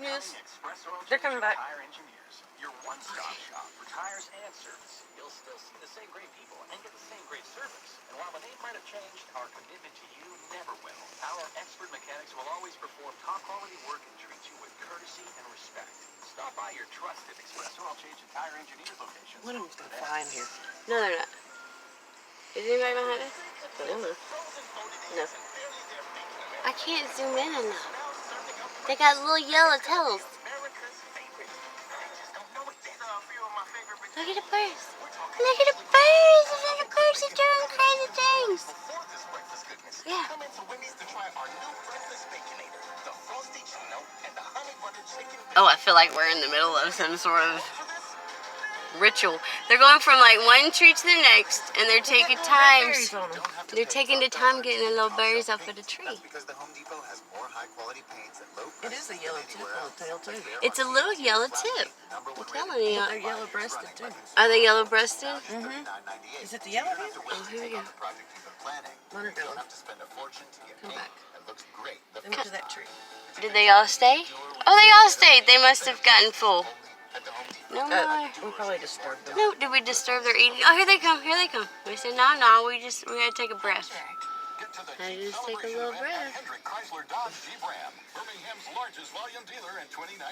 Yes. They're coming back. Your one-stop shop for tires and service. You'll still see the same great people and get the same great service. And while the name might have changed, our commitment to you never will. Our expert mechanics will always perform top-quality work and treat you with courtesy and respect. Stop by your trusted Express Oil Change and Tire Engineers location. One of them's gonna fly in here. No, they're not. Is anybody behind us? I don't know. No. I can't zoom in enough. They got little yellow tails. Look at the birds. Look at the birds. The little birds are doing crazy things. Yeah. Oh, I feel like we're in the middle of some sort of ritual. They're going from like one tree to the next, and they're taking time. They're taking the time getting the little berries off of the tree. It is a yellow tip on the tail too. It's a little yellow tip. I'm telling you. They're yellow breasted too. Are they yellow breasted? Mm-hmm. Is it the yellow one? Oh, here we go. Mine are going. Come back. They went to that tree. Did they all stay? Oh, they all stayed. They must have gotten full. No more. We probably disturbed them. No, did we disturb their eating? Oh, here they come. Here they come. We said, no, we gotta take a breath. I just take a little breath. Hendrick Chrysler Dodge Jeep Ram, Birmingham's largest volume dealer in 2019.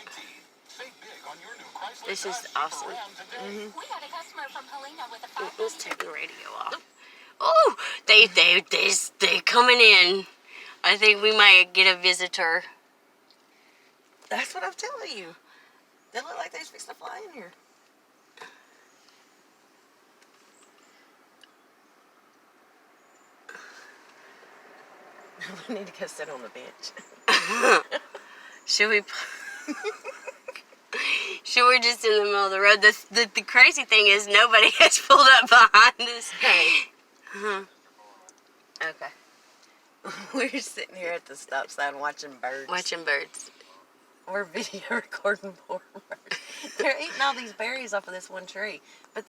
Save big on your new Chrysler This is Dodge Jeep awesome. Ram today. We had a customer from Helena with a Let's take the radio off. Oh, they coming in. I think we might get a visitor. That's what I'm telling you. They look like they're fixing to fly in here. We need to go sit on the bench. Should we? Should we just in the middle of the road? The crazy thing is nobody has pulled up behind us. Hey. Okay. We're sitting here at the stop sign watching birds. Watching birds. We're video recording poor birds. They're eating all these berries off of this one tree. But